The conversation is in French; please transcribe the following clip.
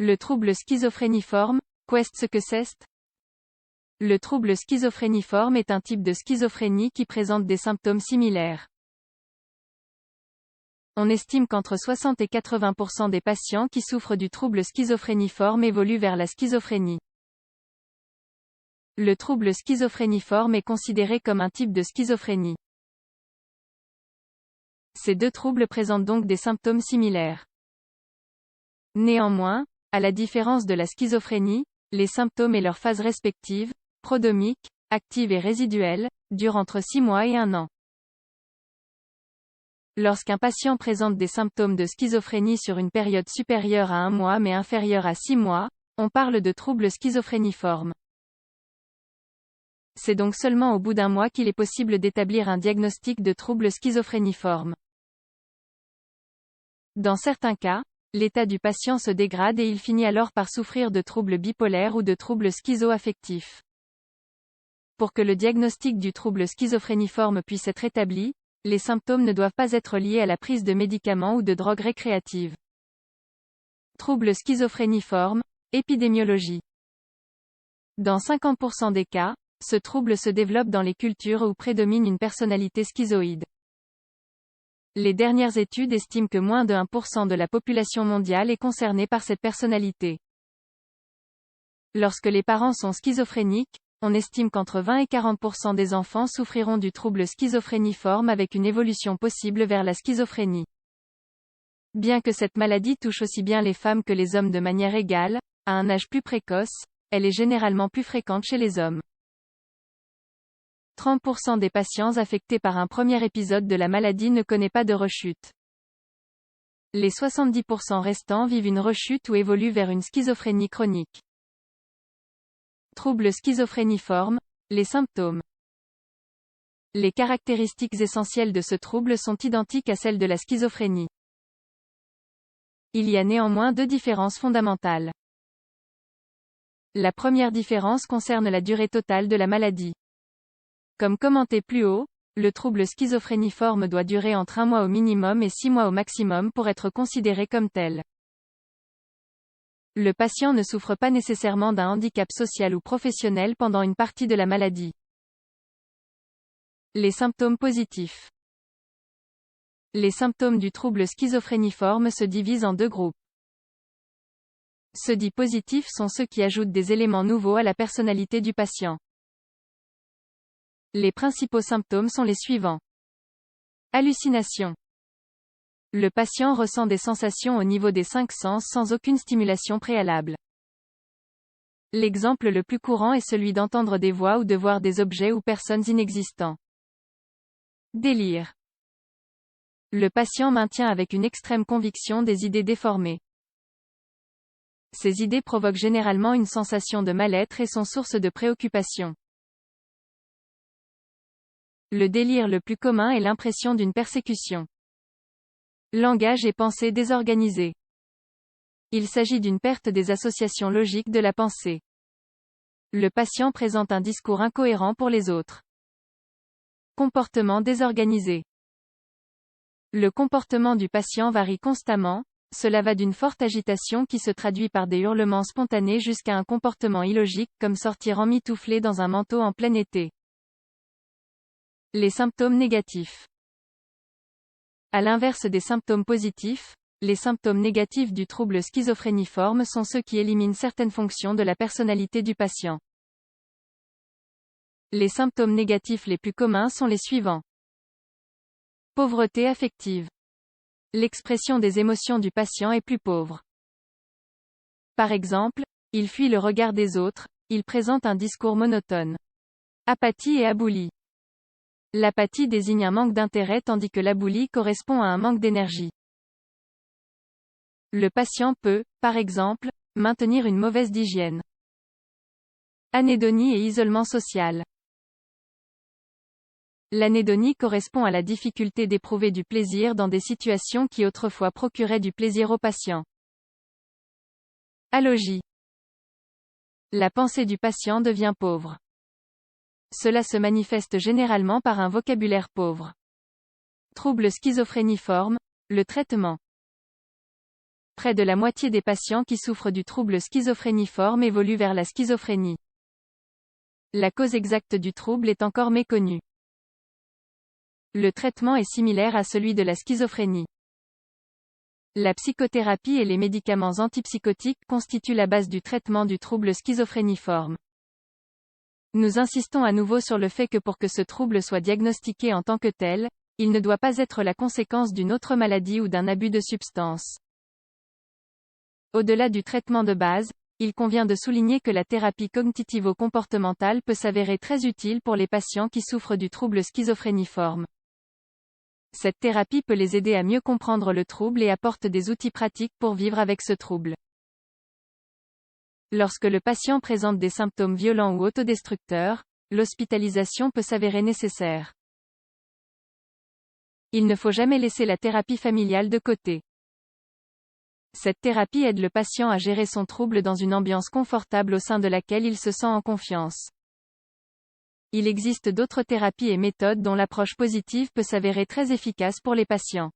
Le trouble schizophréniforme, qu'est ce que c'est? Le trouble schizophréniforme est un type de schizophrénie qui présente des symptômes similaires. On estime qu'entre 60 et 80% des patients qui souffrent du trouble schizophréniforme évoluent vers la schizophrénie. Le trouble schizophréniforme est considéré comme un type de schizophrénie. Ces deux troubles présentent donc des symptômes similaires. Néanmoins, à la différence de la schizophrénie, les symptômes et leurs phases respectives, prodromiques, actives et résiduelles, durent entre 6 mois et 1 an. Lorsqu'un patient présente des symptômes de schizophrénie sur une période supérieure à 1 mois mais inférieure à 6 mois, on parle de trouble schizophréniforme. C'est donc seulement au bout d'1 mois qu'il est possible d'établir un diagnostic de trouble schizophréniforme. Dans certains cas, l'état du patient se dégrade et il finit alors par souffrir de troubles bipolaires ou de troubles schizoaffectifs. Pour que le diagnostic du trouble schizophréniforme puisse être établi, les symptômes ne doivent pas être liés à la prise de médicaments ou de drogues récréatives. Trouble schizophréniforme, épidémiologie. Dans 50% des cas, ce trouble se développe dans les cultures où prédomine une personnalité schizoïde. Les dernières études estiment que moins de 1% de la population mondiale est concernée par cette personnalité. Lorsque les parents sont schizophréniques, on estime qu'entre 20 et 40% des enfants souffriront du trouble schizophréniforme avec une évolution possible vers la schizophrénie. Bien que cette maladie touche aussi bien les femmes que les hommes de manière égale, à un âge plus précoce, elle est généralement plus fréquente chez les hommes. 30% des patients affectés par un premier épisode de la maladie ne connaissent pas de rechute. Les 70% restants vivent une rechute ou évoluent vers une schizophrénie chronique. Trouble schizophréniforme, les symptômes. Les caractéristiques essentielles de ce trouble sont identiques à celles de la schizophrénie. Il y a néanmoins deux différences fondamentales. La première différence concerne la durée totale de la maladie. Comme commenté plus haut, le trouble schizophréniforme doit durer entre 1 mois au minimum et 6 mois au maximum pour être considéré comme tel. Le patient ne souffre pas nécessairement d'un handicap social ou professionnel pendant une partie de la maladie. Les symptômes positifs. Les symptômes du trouble schizophréniforme se divisent en deux groupes. Ceux dits positifs sont ceux qui ajoutent des éléments nouveaux à la personnalité du patient. Les principaux symptômes sont les suivants. Hallucination. Le patient ressent des sensations au niveau des 5 sens sans aucune stimulation préalable. L'exemple le plus courant est celui d'entendre des voix ou de voir des objets ou personnes inexistants. Délire. Le patient maintient avec une extrême conviction des idées déformées. Ces idées provoquent généralement une sensation de mal-être et sont source de préoccupation. Le délire le plus commun est l'impression d'une persécution. Langage et pensée désorganisés. Il s'agit d'une perte des associations logiques de la pensée. Le patient présente un discours incohérent pour les autres. Comportement désorganisé. Le comportement du patient varie constamment, cela va d'une forte agitation qui se traduit par des hurlements spontanés jusqu'à un comportement illogique comme sortir emmitouflé dans un manteau en plein été. Les symptômes négatifs. À l'inverse des symptômes positifs, les symptômes négatifs du trouble schizophréniforme sont ceux qui éliminent certaines fonctions de la personnalité du patient. Les symptômes négatifs les plus communs sont les suivants. Pauvreté affective. L'expression des émotions du patient est plus pauvre. Par exemple, il fuit le regard des autres, il présente un discours monotone. Apathie et aboulie. L'apathie désigne un manque d'intérêt tandis que l'aboulie correspond à un manque d'énergie. Le patient peut, par exemple, maintenir une mauvaise hygiène. Anédonie et isolement social. L'anédonie correspond à la difficulté d'éprouver du plaisir dans des situations qui autrefois procuraient du plaisir au patient. Alogie. La pensée du patient devient pauvre. Cela se manifeste généralement par un vocabulaire pauvre. Trouble schizophréniforme, le traitement. Près de la moitié des patients qui souffrent du trouble schizophréniforme évoluent vers la schizophrénie. La cause exacte du trouble est encore méconnue. Le traitement est similaire à celui de la schizophrénie. La psychothérapie et les médicaments antipsychotiques constituent la base du traitement du trouble schizophréniforme. Nous insistons à nouveau sur le fait que pour que ce trouble soit diagnostiqué en tant que tel, il ne doit pas être la conséquence d'une autre maladie ou d'un abus de substance. Au-delà du traitement de base, il convient de souligner que la thérapie cognitivo-comportementale peut s'avérer très utile pour les patients qui souffrent du trouble schizophréniforme. Cette thérapie peut les aider à mieux comprendre le trouble et apporte des outils pratiques pour vivre avec ce trouble. Lorsque le patient présente des symptômes violents ou autodestructeurs, l'hospitalisation peut s'avérer nécessaire. Il ne faut jamais laisser la thérapie familiale de côté. Cette thérapie aide le patient à gérer son trouble dans une ambiance confortable au sein de laquelle il se sent en confiance. Il existe d'autres thérapies et méthodes dont l'approche positive peut s'avérer très efficace pour les patients.